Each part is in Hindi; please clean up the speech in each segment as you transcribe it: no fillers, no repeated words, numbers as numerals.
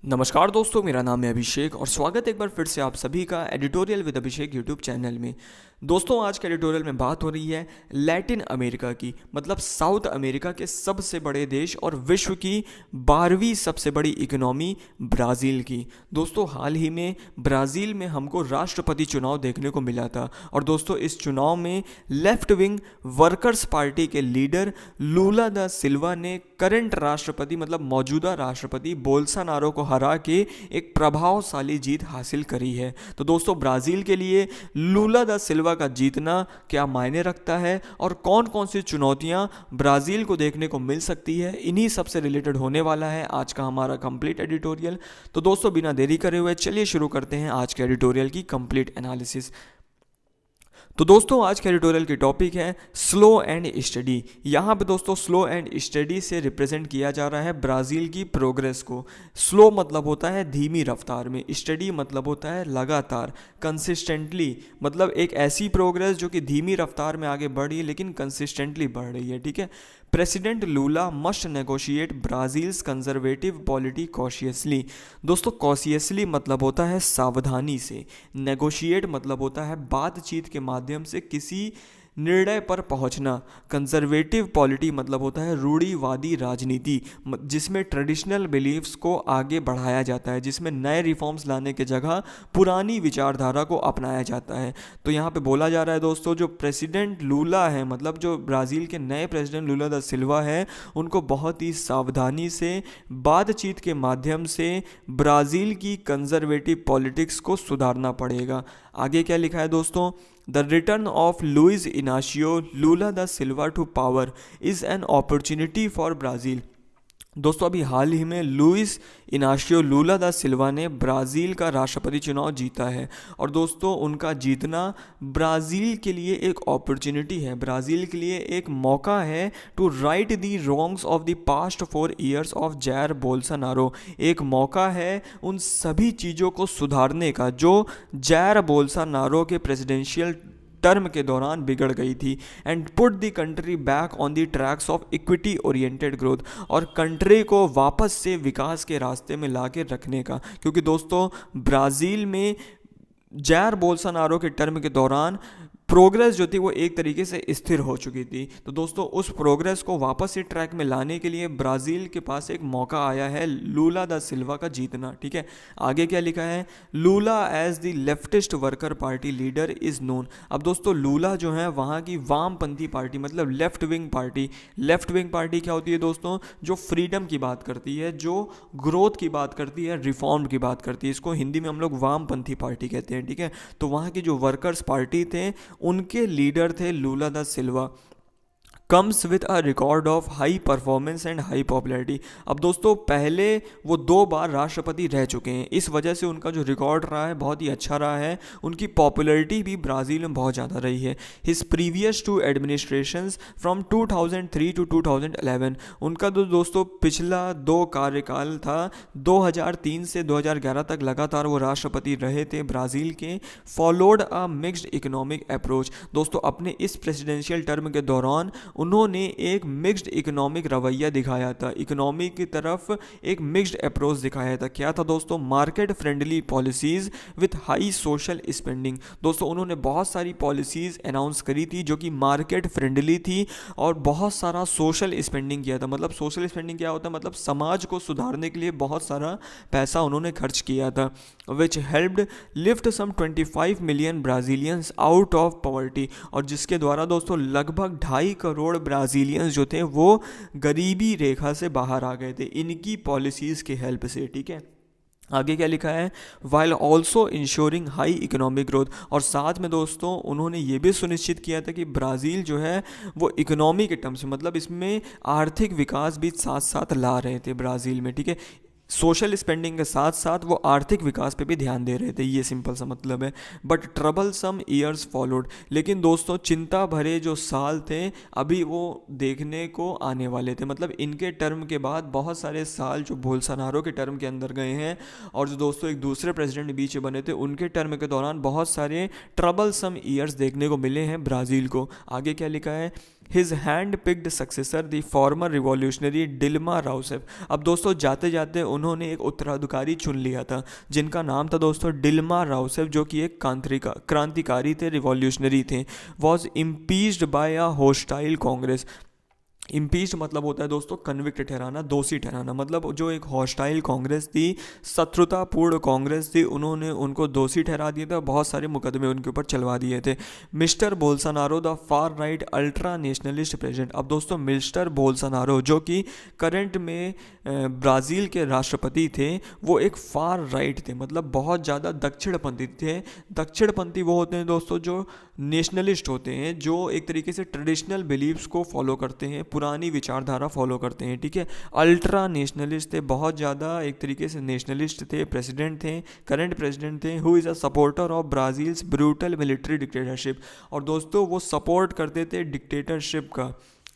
नमस्कार दोस्तों, मेरा नाम है अभिषेक और स्वागत है एक बार फिर से आप सभी का editorial with Abhishek YouTube channel में। दोस्तों, आज के एडिटोरियल में बात हो रही है लैटिन अमेरिका की, मतलब साउथ अमेरिका के सबसे बड़े देश और विश्व की 12वीं सबसे बड़ी इकोनॉमी ब्राज़ील की। दोस्तों, हाल ही में ब्राज़ील में हमको राष्ट्रपति चुनाव देखने को मिला था और दोस्तों इस चुनाव में लेफ्ट विंग वर्कर्स पार्टी के लीडर लूला दा सिल्वा ने करंट राष्ट्रपति मतलब मौजूदा राष्ट्रपति बोल्सोनारो को हरा के एक प्रभावशाली जीत हासिल करी है। तो दोस्तों, ब्राज़ील के लिए लूला दा सिल्वा का जीतना क्या मायने रखता है और कौन कौन सी चुनौतियां ब्राज़ील को देखने को मिल सकती है, इन्हीं सब से रिलेटेड होने वाला है आज का हमारा कंप्लीट एडिटोरियल। तो दोस्तों, बिना देरी करे हुए चलिए शुरू करते हैं आज के एडिटोरियल की कंप्लीट एनालिसिस। तो दोस्तों, आज के एडिटोरियल की टॉपिक है स्लो एंड स्टडी। यहाँ पे दोस्तों स्लो एंड स्टडी से रिप्रेजेंट किया जा रहा है ब्राज़ील की प्रोग्रेस को। स्लो मतलब होता है धीमी रफ्तार में, स्टडी मतलब होता है लगातार, कंसिस्टेंटली मतलब एक ऐसी प्रोग्रेस जो कि धीमी रफ्तार में आगे बढ़ रही है लेकिन कंसिस्टेंटली बढ़ रही है। ठीक है। President Lula must negotiate Brazil's conservative polity cautiously. दोस्तों, कॉशियसली मतलब होता है सावधानी से, नेगोशिएट मतलब होता है बातचीत के माध्यम से किसी निर्णय पर पहुंचना, कंजर्वेटिव पॉलिटी मतलब होता है रूढ़िवादी राजनीति जिसमें ट्रेडिशनल बिलीफ्स को आगे बढ़ाया जाता है, जिसमें नए रिफॉर्म्स लाने के जगह पुरानी विचारधारा को अपनाया जाता है। तो यहाँ पे बोला जा रहा है दोस्तों, जो प्रेसिडेंट लूला है मतलब जो ब्राज़ील के नए प्रेसिडेंट लूला दा सिल्वा है, उनको बहुत ही सावधानी से बातचीत के माध्यम से ब्राज़ील की कंजर्वेटिव पॉलिटिक्स को सुधारना पड़ेगा। आगे क्या लिखा है दोस्तों, the return of Luis Inacio Lula da Silva to power is an opportunity for Brazil. दोस्तों, अभी हाल ही में लुइस इनाशियो लूला दा सिल्वा ने ब्राज़ील का राष्ट्रपति चुनाव जीता है और दोस्तों उनका जीतना ब्राज़ील के लिए एक अपॉर्चुनिटी है, ब्राज़ील के लिए एक मौका है to right the wrongs of the past 4 years of Jair Bolsonaro. एक मौका है उन सभी चीज़ों को सुधारने का जो जैर बोल्सोनारो के प्रेसिडेंशियल टर्म के दौरान बिगड़ गई थी, and put the country back on the tracks of equity oriented growth, और कंट्री को वापस से विकास के रास्ते में ला के रखने का। क्योंकि दोस्तों ब्राज़ील में जैर बोल्सोनारो के टर्म के दौरान प्रोग्रेस जो थी वो एक तरीके से स्थिर हो चुकी थी। तो दोस्तों उस प्रोग्रेस को वापस से ट्रैक में लाने के लिए ब्राज़ील के पास एक मौका आया है लूला दा सिल्वा का जीतना। ठीक है। आगे क्या लिखा है, Lula as the leftist worker party leader is known. अब दोस्तों लूला जो है वहाँ की वामपंथी पार्टी मतलब left wing party. Left wing party क्या होती है दोस्तों, जो फ्रीडम की बात करती है, जो ग्रोथ की बात करती है, रिफॉर्म की बात करती है। इसको हिंदी में हम लोग वामपंथी पार्टी कहते हैं। ठीक है। तो वहाँ की जो वर्कर्स पार्टी थे उनके लीडर थे Lula da Silva. Comes with a record of high performance and high popularity. अब दोस्तों पहले वो 2 बार राष्ट्रपति रह चुके हैं, इस वजह से उनका जो रिकॉर्ड रहा है बहुत ही अच्छा रहा है, उनकी पॉपुलैरिटी भी ब्राज़ील में बहुत ज़्यादा रही है। His previous 2 administrations from 2003 to 2011, उनका जो दोस्तों पिछला 2 कार्यकाल था 2003 से 2011 तक लगातार वो राष्ट्रपति रहे थे ब्राज़ील के। Followed a mixed economic approach. दोस्तों अपने इस प्रेसिडेंशियल टर्म के दौरान उन्होंने एक मिक्स्ड इकोनॉमिक रवैया दिखाया था, इकोनॉमी की तरफ एक मिक्स्ड अप्रोच दिखाया था। क्या था दोस्तों, market friendly policies with high social spending. दोस्तों उन्होंने बहुत सारी पॉलिसीज़ अनाउंस करी थी जो कि मार्केट फ्रेंडली थी और बहुत सारा सोशल स्पेंडिंग किया था। मतलब सोशल स्पेंडिंग क्या होता है, मतलब समाज को सुधारने के लिए बहुत सारा पैसा उन्होंने खर्च किया था। Which helped lift some 25 million Brazilians out of poverty, और जिसके द्वारा दोस्तों लगभग 2.5 करोड़ ब्राज़ीलियंस जो थे वो गरीबी रेखा से बाहर आ गए थे इनकी पॉलिसीज़ की हेल्प से। ठीक है। आगे क्या लिखा है, while also ensuring high economic growth, और साथ में दोस्तों उन्होंने ये भी सुनिश्चित किया था कि ब्राज़ील जो है वो इकोनॉमी के टर्म से मतलब इसमें आर्थिक विकास भी साथ साथ ला रहे थे ब्राज़ील में। ठीक है। सोशल स्पेंडिंग के साथ साथ वो आर्थिक विकास पे भी ध्यान दे रहे थे, ये सिंपल सा मतलब है। But trouble some years followed, लेकिन दोस्तों चिंता भरे जो साल थे अभी वो देखने को आने वाले थे। मतलब इनके टर्म के बाद बहुत सारे साल जो बोल्सोनारो के टर्म के अंदर गए हैं और जो दोस्तों एक दूसरे प्रेसिडेंट बीच में बने थे उनके टर्म के दौरान बहुत सारे ट्रबल सम ईयर्स देखने को मिले हैं ब्राज़ील को। आगे क्या लिखा है, his hand picked successor the former revolutionary Dilma Rousseff. अब दोस्तों जाते जाते उन्होंने एक उत्तराधिकारी चुन लिया था, जिनका नाम था दोस्तों डिल्मा राउसेफ, जो कि एक क्रांतिकारी थे, रिवॉल्यूशनरी थे। Was impeached by a hostile Congress. Impeach मतलब होता है दोस्तों कन्विक्ट ठहराना, दोषी ठहराना। मतलब जो एक हॉस्टाइल कांग्रेस थी, शत्रुतापूर्ण कांग्रेस थी, उन्होंने उनको दोषी ठहरा दिया था, बहुत सारे मुकदमे उनके ऊपर चलवा दिए थे। Mister Bolsonaro the far right ultra nationalist president. अब दोस्तों मिस्टर बोल्सोनारो जो कि करंट में ब्राज़ील के राष्ट्रपति थे, वो एक फार राइट थे, मतलब बहुत ज़्यादा दक्षिणपंथी थे। दक्षिणपंथी वो होते हैं दोस्तों जो नेशनलिस्ट होते हैं, जो एक तरीके से ट्रेडिशनल बिलीव्स को फॉलो करते हैं, पुरानी विचारधारा फॉलो करते हैं, ठीक है। अल्ट्रा नेशनलिस्ट थे, बहुत ज़्यादा एक तरीके से नेशनलिस्ट थे। प्रेसिडेंट थे, करंट प्रेसिडेंट थे, who is a supporter of Brazil's brutal military dictatorship. और दोस्तों वो सपोर्ट करते थे डिक्टेटरशिप का,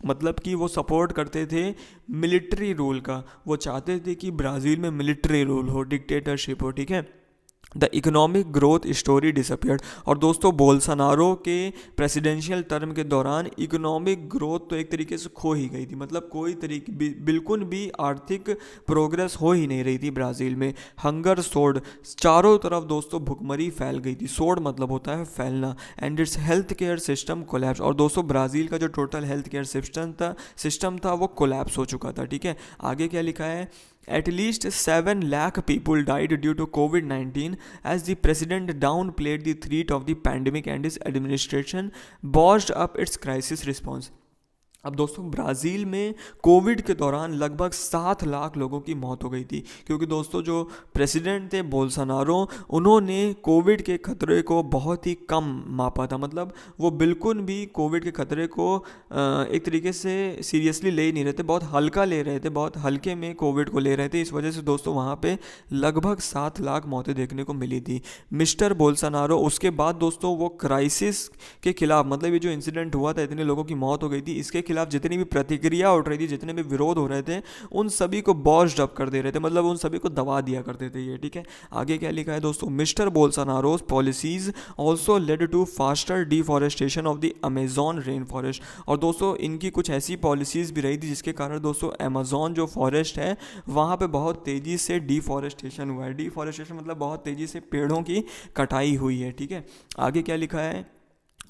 मतलब कि वो सपोर्ट करते थे मिलिट्री रूल का। वो चाहते थे कि ब्राज़ील में मिलिट्री रूल हो, डिक्टेटरशिप हो, ठीक है। The economic growth story disappeared. और दोस्तों बोल्सोनारो के प्रेसिडेंशियल टर्म के दौरान इकोनॉमिक ग्रोथ तो एक तरीके से खो ही गई थी, मतलब कोई तरीके बिल्कुल भी आर्थिक प्रोग्रेस हो ही नहीं रही थी ब्राज़ील में। हंगर सोड, चारों तरफ दोस्तों भुखमरी फैल गई थी। सोड मतलब होता है फैलना। And it's health care system collapse. और दोस्तों ब्राज़ील का जो टोटल हेल्थ केयर सिस्टम था वो कोलैप्स हो चुका था, ठीक है। आगे क्या लिखा है, At least 7 lakh people died due to COVID-19 as the president downplayed the threat of the pandemic and his administration botched up its crisis response. अब दोस्तों ब्राज़ील में कोविड के दौरान लगभग 7 लाख लोगों की मौत हो गई थी, क्योंकि दोस्तों जो प्रेसिडेंट थे बोल्सोनारो, उन्होंने कोविड के खतरे को बहुत ही कम मापा था। मतलब वो बिल्कुल भी कोविड के खतरे को एक तरीके से सीरियसली ले ही नहीं रहे थे, बहुत हल्का ले रहे थे, बहुत हल्के में कोविड को ले रहे थे। इस वजह से दोस्तों वहाँ पे लगभग 7 लाख मौतें देखने को मिली थी। मिस्टर बोल्सोनारो उसके बाद दोस्तों वो क्राइसिस के खिलाफ, मतलब ये जो इंसिडेंट हुआ था, इतने लोगों की मौत हो गई थी, इसके खिलाफ जितनी भी प्रतिक्रिया उठ रही थी, जितने भी विरोध हो रहे थे, उन सभी को बॉस्ड अप कर दे रहे थे, मतलब उन सभी को दबा दिया करते थे ये, ठीक है। आगे क्या लिखा है दोस्तों, mister Bolsonaro's policies also led to faster deforestation of the Amazon rain forest. और दोस्तों इनकी कुछ ऐसी पॉलिसीज भी रही थी जिसके कारण दोस्तों अमेजॉन जो फॉरेस्ट है वहाँ पे बहुत तेज़ी से डिफॉरेस्टेशन हुआ है। डिफॉरेस्टेशन मतलब बहुत तेज़ी से पेड़ों की कटाई हुई है, ठीक है। आगे क्या लिखा है,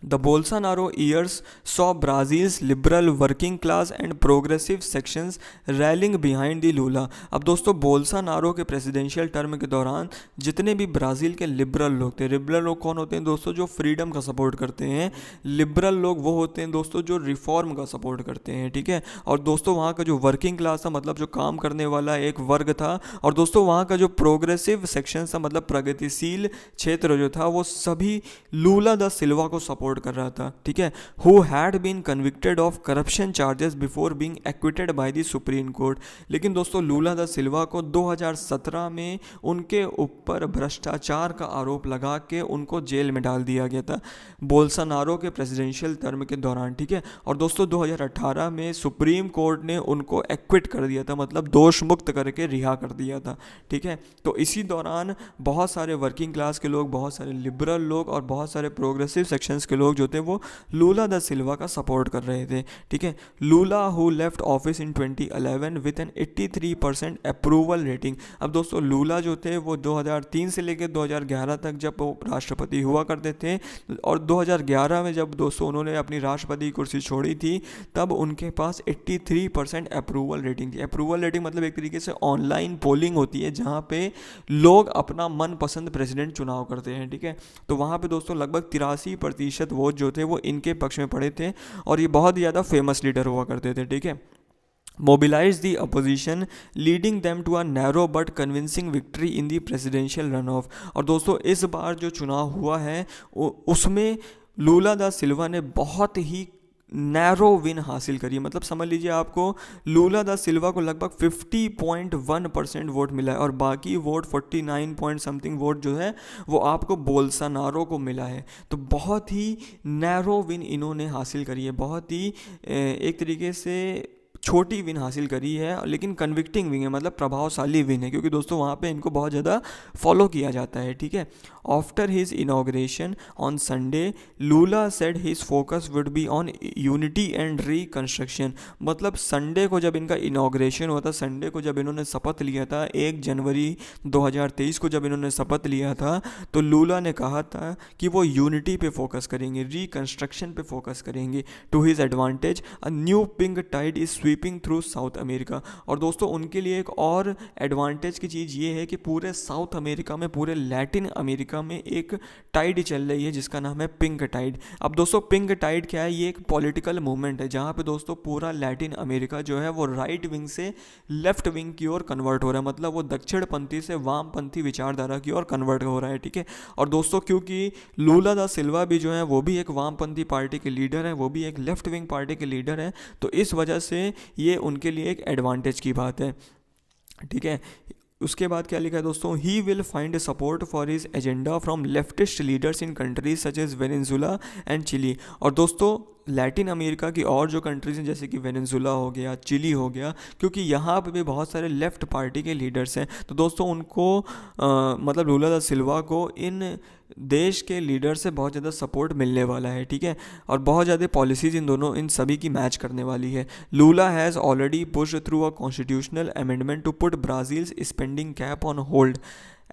The Bolsonaro years saw Brazil's liberal working class and progressive sections rallying behind the Lula। अब दोस्तों बोल्सोनारो के प्रेसिडेंशियल टर्म के दौरान जितने भी ब्राज़ील के लिबरल लोग थे, लिबरल लोग कौन होते हैं दोस्तों, जो फ्रीडम का सपोर्ट करते हैं। लिबरल लोग वो होते हैं दोस्तों जो रिफॉर्म का सपोर्ट करते हैं, ठीक है। और दोस्तों वहाँ का जो वर्किंग क्लास था, मतलब जो काम करने वाला एक वर्ग था, और दोस्तों वहाँ का जो प्रोग्रेसिव सेक्शन था, मतलब प्रगतिशील क्षेत्र जो था, वो सभी लूला द सिल्वा को सपोर्ट कर रहा था, ठीक है। Who had been convicted of corruption charges before being acquitted by the Supreme Court. लेकिन दोस्तों लूला द सिल्वा को 2017 में उनके ऊपर भ्रष्टाचार का आरोप लगा के उनको जेल में डाल दिया गया था बोल्सोनारो के प्रेसिडेंशियल टर्म के दौरान, ठीक है। और दोस्तों 2018 में सुप्रीम कोर्ट ने उनको एक्विट कर दिया था, मतलब दोष मुक्त करके रिहा कर दिया था, ठीक है। तो इसी दौरान बहुत सारे वर्किंग क्लास के लोग, बहुत सारे लिबरल लोग और बहुत सारे प्रोग्रेसिव सेक्शंस के लोग जो थे वो लूला द सिल्वा का सपोर्ट कर रहे थे, ठीक है। Lula who left office in 2011 with an 83% approval rating. अब दोस्तों लूला जो थे वो 2003 से लेकर 2011 तक जब वो राष्ट्रपति हुआ करते थे, और 2011 में जब दोस्तों उन्होंने अपनी राष्ट्रपति कुर्सी छोड़ी थी, तब उनके पास 83% अप्रूवल रेटिंग थी। अप्रूवल रेटिंग मतलब एक तरीके से ऑनलाइन पोलिंग होती है जहाँ पे लोग अपना मनपसंद प्रेसिडेंट चुनाव करते हैं, ठीक है। तो वहाँ पे दोस्तों लगभग 83% वोट जो थे वो इनके पक्ष में पड़े थे, और ये बहुत ही ज़्यादा फेमस लीडर हुआ करते थे, ठीक है। mobilized the opposition leading them to a narrow but convincing victory in the presidential runoff। और दोस्तों इस बार जो चुनाव हुआ है उसमें लूला दा सिल्वा ने बहुत ही नैरो विन हासिल करी है। मतलब समझ लीजिए आपको लूला दा सिल्वा को लगभग 50.1% वोट मिला है, और बाकी वोट 49 पॉइंट समथिंग वोट जो है वो आपको बोल्सोनारो को मिला है। तो बहुत ही नैरो विन इन्होंने हासिल करी है, बहुत ही एक तरीके से छोटी विन हासिल करी है, लेकिन कन्विक्टिंग विन है, मतलब प्रभावशाली विन है, क्योंकि दोस्तों वहाँ पे इनको बहुत ज़्यादा फॉलो किया जाता है, ठीक है। After his inauguration on Sunday, Lula said his focus would be on unity and reconstruction. मतलब संडे को जब इनका इनॉग्रेशन हुआ था, संडे को जब इन्होंने शपथ लिया था, 1 जनवरी 2023 को जब इन्होंने शपथ लिया था, तो लूला ने कहा था कि वो यूनिटी पे फोकस करेंगे, रिकंस्ट्रक्शन पे फोकस करेंगे। To his advantage a new pink tide is sweeping through South America. और दोस्तों उनके लिए एक और एडवांटेज की चीज़ ये है कि पूरे साउथ अमेरिका में, पूरे लैटिन अमेरिका में एक टाइड चल रही है जिसका नाम है पिंक टाइड। अब दोस्तों पिंक टाइड क्या है? ये एक पॉलिटिकल मूवमेंट है जहाँ पे दोस्तों पूरा लैटिन अमेरिका जो है वो राइट विंग से लेफ्ट विंग की ओर कन्वर्ट हो रहा है, मतलब वो दक्षिणपंथी से वामपंथी विचारधारा की ओर कन्वर्ट हो रहा है, ठीक है। और दोस्तों क्योंकि लूला दा सिल्वा भी जो है वो भी एक वामपंथी पार्टी के लीडर है, वो भी एक लेफ्ट विंग पार्टी के लीडर है, तो इस वजह से ये उनके लिए एक एडवांटेज की बात है, ठीक है। उसके बाद क्या लिखा है दोस्तों? He will find support for his agenda from leftist leaders in countries such as Venezuela and Chile. और दोस्तों लैटिन अमेरिका की और जो कंट्रीज़ हैं जैसे कि वेनेजुला हो गया, चिली हो गया, क्योंकि यहाँ पे भी बहुत सारे लेफ्ट पार्टी के लीडर्स हैं, तो दोस्तों उनको मतलब लूला दा सिल्वा को इन देश के लीडर से बहुत ज़्यादा सपोर्ट मिलने वाला है, ठीक है। और बहुत ज़्यादा पॉलिसीज़ इन सभी की मैच करने वाली है। Lula has already pushed through a constitutional amendment to put Brazil's spending cap on hold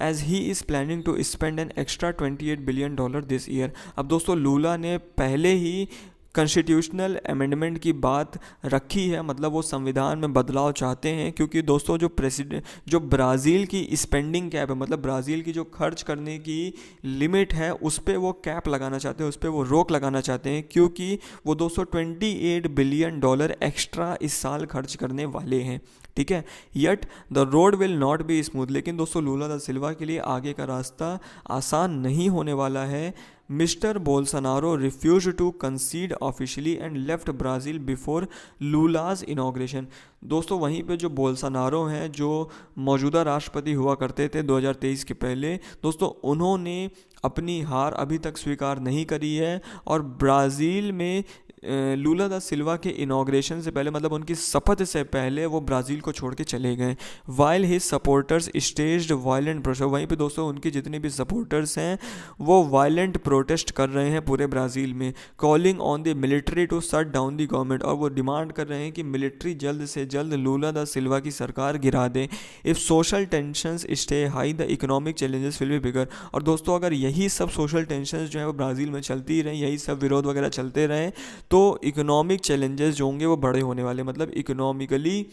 as he is planning to spend an extra $28 billion this year. अब दोस्तों लूला ने पहले ही कॉन्स्टिट्यूशनल अमेंडमेंट की बात रखी है, मतलब वो संविधान में बदलाव चाहते हैं, क्योंकि दोस्तों जो ब्राज़ील की स्पेंडिंग कैप है, मतलब ब्राज़ील की जो खर्च करने की लिमिट है उस पर वो कैप लगाना चाहते हैं, उस पर वो रोक लगाना चाहते हैं, क्योंकि वो $228 बिलियन एक्स्ट्रा इस साल खर्च करने वाले हैं, ठीक है। Yet the road will not be smooth. लेकिन दोस्तों लूला दा सिल्वा के लिए आगे का रास्ता आसान नहीं होने वाला है। Mister Bolsonaro refuse to concede officially and left Brazil before Lula's inauguration. दोस्तों वहीं पे जो बोल्सोनारो हैं, जो मौजूदा राष्ट्रपति हुआ करते थे 2023 के पहले, दोस्तों उन्होंने अपनी हार अभी तक स्वीकार नहीं करी है, और ब्राज़ील में लूला दा सिल्वा के इनॉग्रेशन से पहले, मतलब उनकी शपथ से पहले, वो ब्राज़ील को छोड़ के चले गए। While his supporters staged violent protest. वहीं पे दोस्तों उनके जितने भी सपोर्टर्स हैं वो वायलेंट प्रोटेस्ट कर रहे हैं पूरे ब्राज़ील में, calling on the military to shut down the government. और वो डिमांड कर रहे हैं कि मिलिट्री जल्द से जल्द लूला दा सिल्वा की सरकार गिरा दे। If social tensions stay high the economic challenges will be bigger. और दोस्तों अगर यही सब सोशल टेंशंस जो है वो ब्राज़ील में चलती रहें, यही सब विरोध वगैरह चलते रहें, तो इकोनॉमिक चैलेंजेस जो होंगे वो बड़े होने वाले, मतलब इकोनॉमिकली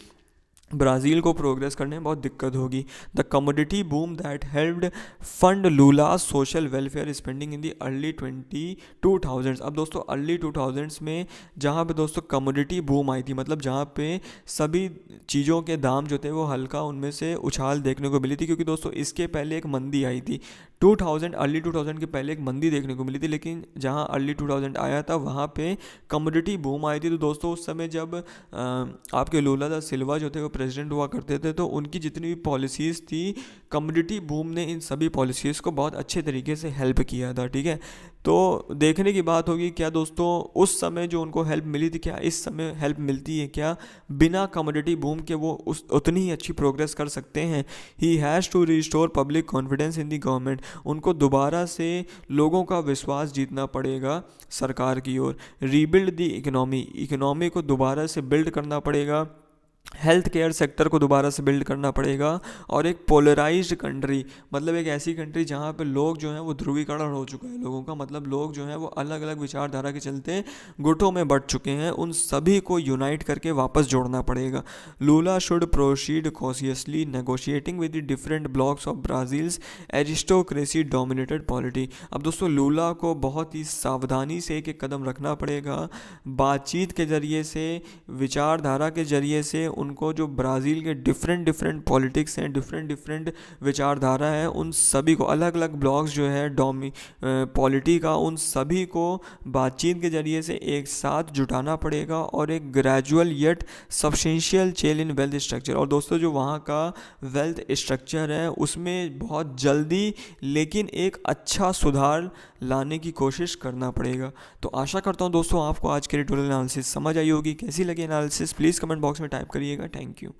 ब्राज़ील को प्रोग्रेस करने में बहुत दिक्कत होगी। The commodity boom that helped fund Lula social welfare spending in the early 2000s। अब दोस्तों अर्ली 2000s में जहाँ पे दोस्तों कमोडिटी बूम आई थी, मतलब जहाँ पे सभी चीज़ों के दाम जो थे वो हल्का उनमें से उछाल देखने को मिली थी, क्योंकि दोस्तों इसके पहले एक मंदी आई थी अर्ली 2000 के पहले एक मंदी देखने को मिली थी, लेकिन जहाँ अर्ली 2000 आया था वहाँ पे कमोडिटी बूम आई थी। तो दोस्तों उस समय जब आपके लूला दा सिल्वा जो थे वो प्रेसिडेंट हुआ करते थे, तो उनकी जितनी भी पॉलिसीज़ थी, कमोडिटी बूम ने इन सभी पॉलिसीज़ को बहुत अच्छे तरीके से हेल्प किया था, ठीक है। तो देखने की बात होगी क्या दोस्तों उस समय जो उनको हेल्प मिली थी, क्या इस समय हेल्प मिलती है क्या? बिना कमोडिटी बूम के वो उतनी ही अच्छी प्रोग्रेस कर सकते हैं? He has to restore public confidence in the government. उनको दोबारा से लोगों का विश्वास जीतना पड़ेगा सरकार की ओर। रीबिल्ड दी इकोनॉमी को दोबारा से बिल्ड करना पड़ेगा, हेल्थ केयर सेक्टर को दोबारा से बिल्ड करना पड़ेगा, और एक पोलराइज्ड कंट्री, मतलब एक ऐसी कंट्री जहाँ पे लोग जो हैं वो ध्रुवीकरण हो चुका है लोगों का, मतलब लोग जो हैं वो अलग अलग विचारधारा के चलते गुटों में बंट चुके हैं, उन सभी को यूनाइट करके वापस जोड़ना पड़ेगा। Lula should proceed cautiously negotiating with the different blocs of Brazil's aristocracy dominated polity. अब दोस्तों लूला को बहुत ही सावधानी से एक एक कदम रखना पड़ेगा, बातचीत के ज़रिए से, विचारधारा के ज़रिए से उनको जो ब्राज़ील के डिफरेंट पॉलिटिक्स हैं, डिफरेंट विचारधारा है, उन सभी को अलग अलग ब्लॉक्स जो है पॉलिटी का, उन सभी को बातचीत के ज़रिए से एक साथ जुटाना पड़ेगा, और एक gradual yet substantial change in wealth structure. और दोस्तों जो वहाँ का वेल्थ स्ट्रक्चर है उसमें बहुत जल्दी लेकिन एक अच्छा सुधार लाने की कोशिश करना पड़ेगा। तो आशा करता हूँ दोस्तों आपको आज के एडिटोरियल एनालिसिस समझ आई होगी। कैसी लगी एनालिसिस प्लीज़ कमेंट बॉक्स में टाइप करिएगा। Thank you.